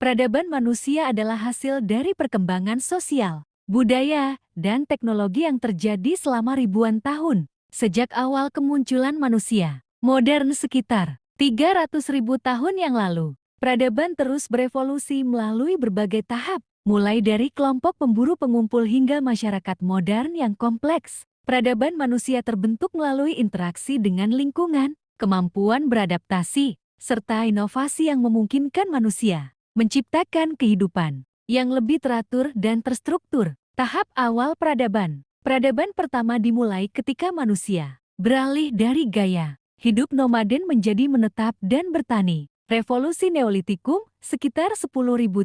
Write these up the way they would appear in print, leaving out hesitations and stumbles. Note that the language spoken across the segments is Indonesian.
Peradaban manusia adalah hasil dari perkembangan sosial, budaya, dan teknologi yang terjadi selama ribuan tahun. Sejak awal kemunculan manusia modern sekitar 300.000 tahun yang lalu, peradaban terus berevolusi melalui berbagai tahap, mulai dari kelompok pemburu pengumpul hingga masyarakat modern yang kompleks. Peradaban manusia terbentuk melalui interaksi dengan lingkungan, kemampuan beradaptasi, serta inovasi yang memungkinkan manusia menciptakan kehidupan yang lebih teratur dan terstruktur. Tahap awal peradaban. Peradaban pertama dimulai ketika manusia beralih dari gaya hidup nomaden menjadi menetap dan bertani. Revolusi Neolitikum sekitar 10.000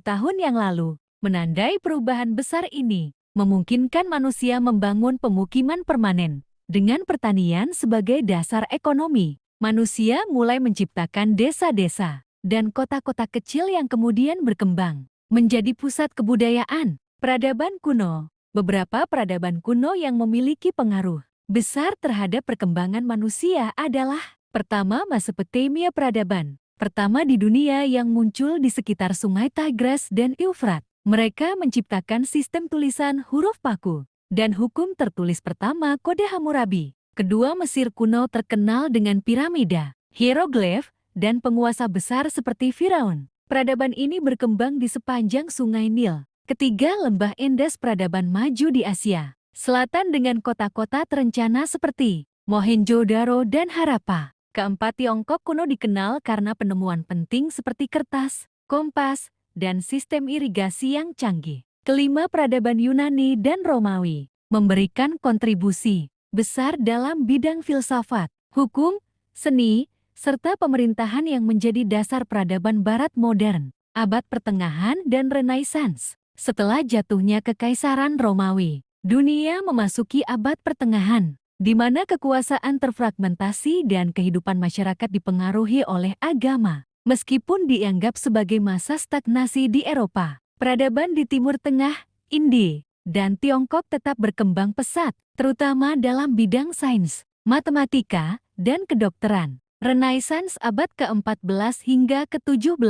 tahun yang lalu menandai perubahan besar ini, memungkinkan manusia membangun pemukiman permanen. Dengan pertanian sebagai dasar ekonomi, manusia mulai menciptakan desa-desa dan kota-kota kecil yang kemudian berkembang menjadi pusat kebudayaan. Peradaban kuno. Beberapa peradaban kuno yang memiliki pengaruh besar terhadap perkembangan manusia adalah: pertama, Mesopotamia, peradaban pertama di dunia yang muncul di sekitar sungai Tigris dan Eufrat. Mereka menciptakan sistem tulisan huruf paku dan hukum tertulis pertama, Kode Hammurabi. Kedua, Mesir kuno terkenal dengan piramida, hieroglif, dan penguasa besar seperti Firaun. Peradaban ini berkembang di sepanjang sungai Nil. Ketiga, Lembah Indus, peradaban maju di Asia Selatan dengan kota-kota terencana seperti Mohenjo-daro dan Harappa. Keempat, Tiongkok kuno dikenal karena penemuan penting seperti kertas, kompas, dan sistem irigasi yang canggih. Kelima, peradaban Yunani dan Romawi memberikan kontribusi besar dalam bidang filsafat, hukum, seni, serta pemerintahan yang menjadi dasar peradaban Barat modern, abad pertengahan dan Renaissance. Setelah jatuhnya Kekaisaran Romawi, dunia memasuki abad pertengahan, di mana kekuasaan terfragmentasi dan kehidupan masyarakat dipengaruhi oleh agama. Meskipun dianggap sebagai masa stagnasi di Eropa, peradaban di Timur Tengah, India, dan Tiongkok tetap berkembang pesat, terutama dalam bidang sains, matematika, dan kedokteran. Renaissance abad ke-14 hingga ke-17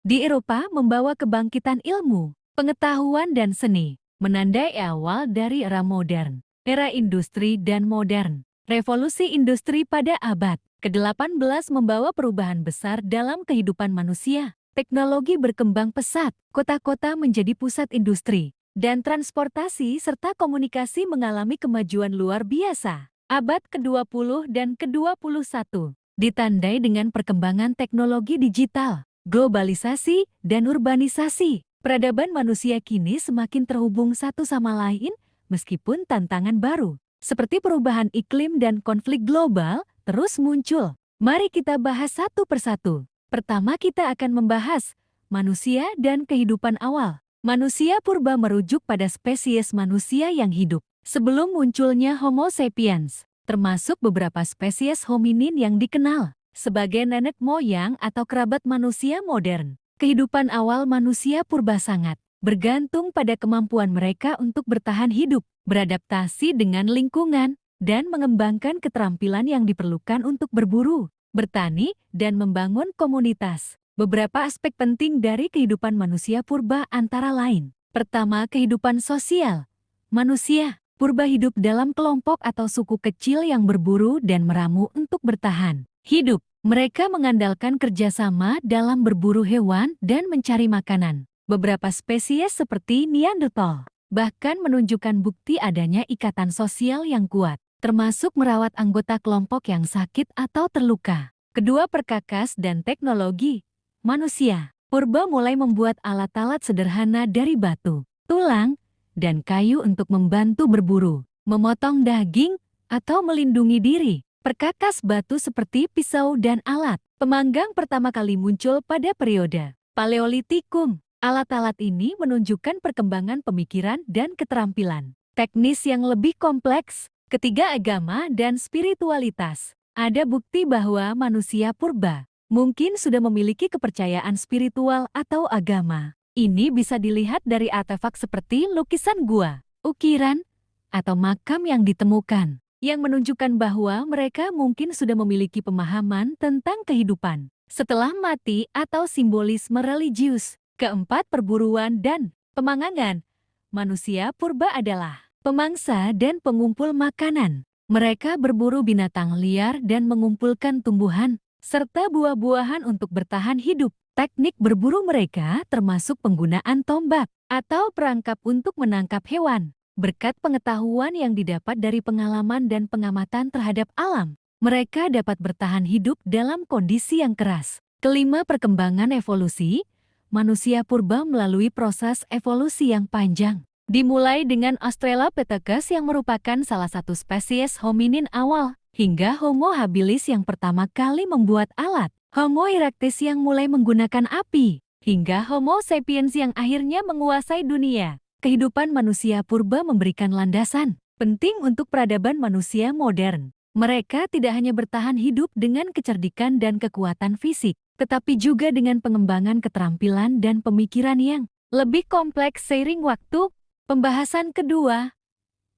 di Eropa membawa kebangkitan ilmu, pengetahuan, dan seni, menandai awal dari era modern, era industri dan modern. Revolusi industri pada abad ke-18 membawa perubahan besar dalam kehidupan manusia. Teknologi berkembang pesat, kota-kota menjadi pusat industri, dan transportasi serta komunikasi mengalami kemajuan luar biasa. Abad ke-20 dan ke-21 ditandai dengan perkembangan teknologi digital, globalisasi, dan urbanisasi. Peradaban manusia kini semakin terhubung satu sama lain, meskipun tantangan baru, seperti perubahan iklim dan konflik global, terus muncul. Mari kita bahas satu persatu. Pertama, kita akan membahas manusia dan kehidupan awal. Manusia purba merujuk pada spesies manusia yang hidup sebelum munculnya Homo sapiens, termasuk beberapa spesies hominin yang dikenal sebagai nenek moyang atau kerabat manusia modern. Kehidupan awal manusia purba sangat bergantung pada kemampuan mereka untuk bertahan hidup, beradaptasi dengan lingkungan, dan mengembangkan keterampilan yang diperlukan untuk berburu, bertani, dan membangun komunitas. Beberapa aspek penting dari kehidupan manusia purba antara lain: pertama, kehidupan sosial. Manusia purba hidup dalam kelompok atau suku kecil yang berburu dan meramu untuk bertahan hidup. Mereka mengandalkan kerjasama dalam berburu hewan dan mencari makanan. Beberapa spesies seperti Neanderthal bahkan menunjukkan bukti adanya ikatan sosial yang kuat, termasuk merawat anggota kelompok yang sakit atau terluka. Kedua, perkakas dan teknologi. Manusia purba mulai membuat alat-alat sederhana dari batu, tulang, dan kayu untuk membantu berburu, memotong daging, atau melindungi diri. Perkakas batu seperti pisau dan alat pemanggang pertama kali muncul pada periode Paleolitikum. Alat-alat ini menunjukkan perkembangan pemikiran dan keterampilan teknis yang lebih kompleks. Ketiga, agama dan spiritualitas. Ada bukti bahwa manusia purba mungkin sudah memiliki kepercayaan spiritual atau agama. Ini bisa dilihat dari artefak seperti lukisan gua, ukiran, atau makam yang ditemukan, yang menunjukkan bahwa mereka mungkin sudah memiliki pemahaman tentang kehidupan setelah mati atau simbolisme religius. Keempat, perburuan dan pemangangan. Manusia purba adalah pemangsa dan pengumpul makanan. Mereka berburu binatang liar dan mengumpulkan tumbuhan serta buah-buahan untuk bertahan hidup. Teknik berburu mereka termasuk penggunaan tombak atau perangkap untuk menangkap hewan. Berkat pengetahuan yang didapat dari pengalaman dan pengamatan terhadap alam, mereka dapat bertahan hidup dalam kondisi yang keras. Kelima, perkembangan evolusi. Manusia purba melalui proses evolusi yang panjang. Dimulai dengan Australopithecus yang merupakan salah satu spesies hominin awal, hingga Homo habilis yang pertama kali membuat alat, Homo erectus yang mulai menggunakan api, hingga Homo sapiens yang akhirnya menguasai dunia. Kehidupan manusia purba memberikan landasan penting untuk peradaban manusia modern. Mereka tidak hanya bertahan hidup dengan kecerdikan dan kekuatan fisik, tetapi juga dengan pengembangan keterampilan dan pemikiran yang lebih kompleks seiring waktu. Pembahasan kedua,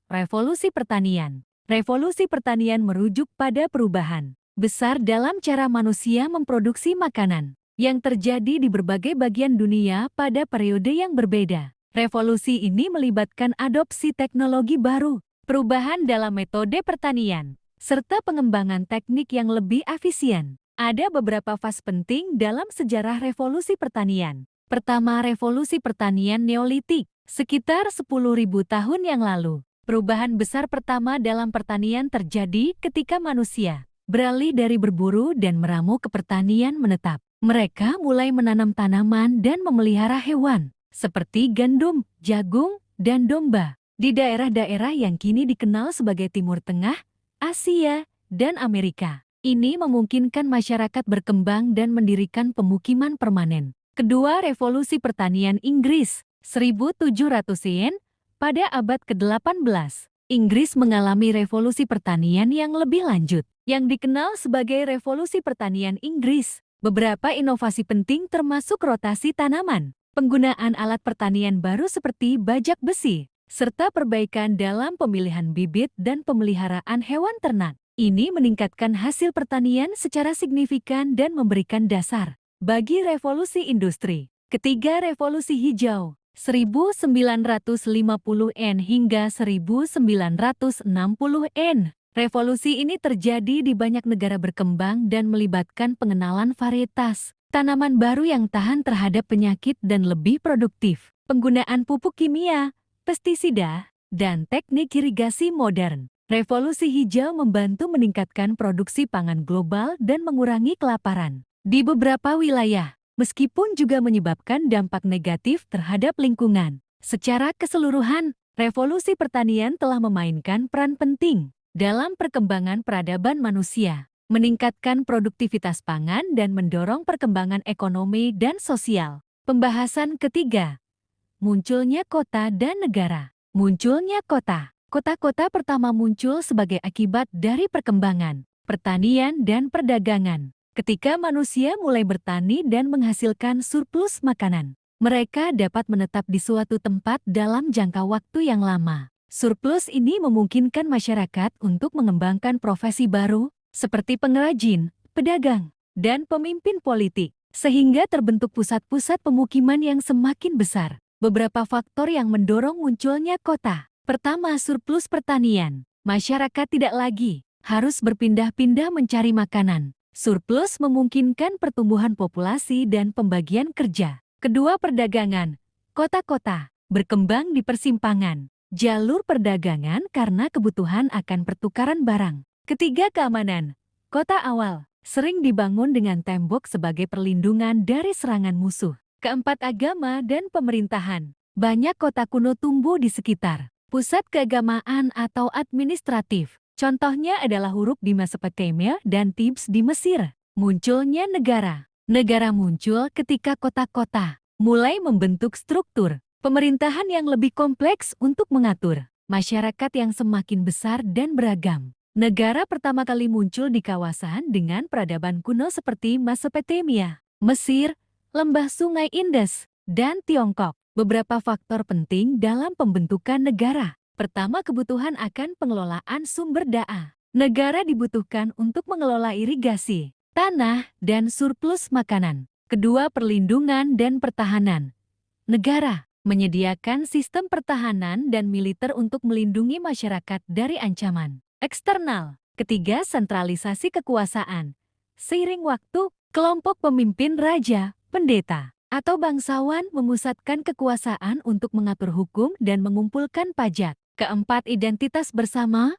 revolusi pertanian. Revolusi pertanian merujuk pada perubahan besar dalam cara manusia memproduksi makanan yang terjadi di berbagai bagian dunia pada periode yang berbeda. Revolusi ini melibatkan adopsi teknologi baru, perubahan dalam metode pertanian, serta pengembangan teknik yang lebih efisien. Ada beberapa fase penting dalam sejarah revolusi pertanian. Pertama, revolusi pertanian Neolitik, sekitar 10.000 tahun yang lalu. Perubahan besar pertama dalam pertanian terjadi ketika manusia beralih dari berburu dan meramu ke pertanian menetap. Mereka mulai menanam tanaman dan memelihara hewan, seperti gandum, jagung, dan domba, di daerah-daerah yang kini dikenal sebagai Timur Tengah, Asia, dan Amerika. Ini memungkinkan masyarakat berkembang dan mendirikan pemukiman permanen. Kedua, revolusi pertanian Inggris, 1700-an, pada abad ke-18. Inggris mengalami revolusi pertanian yang lebih lanjut, yang dikenal sebagai revolusi pertanian Inggris. Beberapa inovasi penting termasuk rotasi tanaman, penggunaan alat pertanian baru seperti bajak besi, serta perbaikan dalam pemilihan bibit dan pemeliharaan hewan ternak. Ini meningkatkan hasil pertanian secara signifikan dan memberikan dasar bagi revolusi industri. Ketiga, revolusi hijau, 1950-an hingga 1960-an. Revolusi ini terjadi di banyak negara berkembang dan melibatkan pengenalan varietas tanaman baru yang tahan terhadap penyakit dan lebih produktif. Penggunaan pupuk kimia, pestisida, dan teknik irigasi modern. Revolusi hijau membantu meningkatkan produksi pangan global dan mengurangi kelaparan di beberapa wilayah, meskipun juga menyebabkan dampak negatif terhadap lingkungan. Secara keseluruhan, revolusi pertanian telah memainkan peran penting dalam perkembangan peradaban manusia, meningkatkan produktivitas pangan dan mendorong perkembangan ekonomi dan sosial. Pembahasan ketiga, munculnya kota dan negara. Munculnya kota. Kota-kota pertama muncul sebagai akibat dari perkembangan pertanian dan perdagangan. Ketika manusia mulai bertani dan menghasilkan surplus makanan, mereka dapat menetap di suatu tempat dalam jangka waktu yang lama. Surplus ini memungkinkan masyarakat untuk mengembangkan profesi baru seperti pengrajin, pedagang, dan pemimpin politik, sehingga terbentuk pusat-pusat pemukiman yang semakin besar. Beberapa faktor yang mendorong munculnya kota. Pertama, surplus pertanian. Masyarakat tidak lagi harus berpindah-pindah mencari makanan. Surplus memungkinkan pertumbuhan populasi dan pembagian kerja. Kedua, perdagangan. Kota-kota berkembang di persimpangan jalur perdagangan karena kebutuhan akan pertukaran barang. Ketiga, keamanan. Kota awal sering dibangun dengan tembok sebagai perlindungan dari serangan musuh. Keempat, agama dan pemerintahan. Banyak kota kuno tumbuh di sekitar pusat keagamaan atau administratif. Contohnya adalah Uruk di Mesopotamia dan Thebes di Mesir. Munculnya negara. Negara muncul ketika kota-kota mulai membentuk struktur pemerintahan yang lebih kompleks untuk mengatur masyarakat yang semakin besar dan beragam. Negara pertama kali muncul di kawasan dengan peradaban kuno seperti Mesopotamia, Mesir, lembah Sungai Indus, dan Tiongkok. Beberapa faktor penting dalam pembentukan negara. Pertama, kebutuhan akan pengelolaan sumber daya. Negara dibutuhkan untuk mengelola irigasi, tanah, dan surplus makanan. Kedua, perlindungan dan pertahanan. negara, menyediakan sistem pertahanan dan militer untuk melindungi masyarakat dari ancaman eksternal. Ketiga, sentralisasi kekuasaan. Seiring waktu, kelompok pemimpin raja, pendeta, atau bangsawan memusatkan kekuasaan untuk mengatur hukum dan mengumpulkan pajak. Keempat, identitas bersama,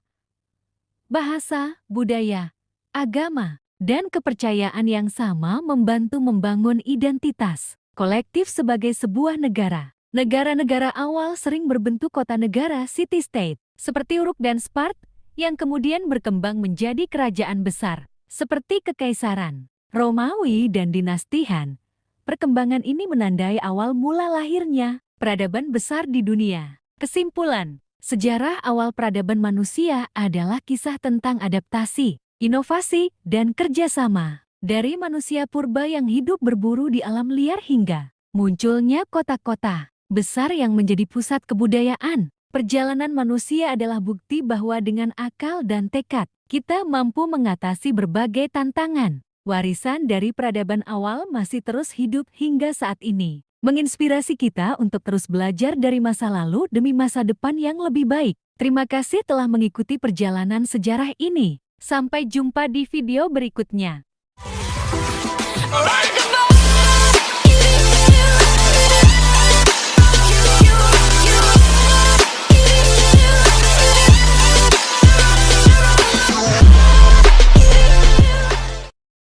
bahasa, budaya, agama, dan kepercayaan yang sama membantu membangun identitas kolektif sebagai sebuah negara. Negara-negara awal sering berbentuk kota negara city-state, seperti Uruk dan Spart, yang kemudian berkembang menjadi kerajaan besar, seperti Kekaisaran Romawi dan Dinasti Han. Perkembangan ini menandai awal mula lahirnya peradaban besar di dunia. Kesimpulan, sejarah awal peradaban manusia adalah kisah tentang adaptasi, inovasi, dan kerjasama. Dari manusia purba yang hidup berburu di alam liar hingga munculnya kota-kota besar yang menjadi pusat kebudayaan. Perjalanan manusia adalah bukti bahwa dengan akal dan tekad, kita mampu mengatasi berbagai tantangan. Warisan dari peradaban awal masih terus hidup hingga saat ini, menginspirasi kita untuk terus belajar dari masa lalu demi masa depan yang lebih baik. Terima kasih telah mengikuti perjalanan sejarah ini. Sampai jumpa di video berikutnya.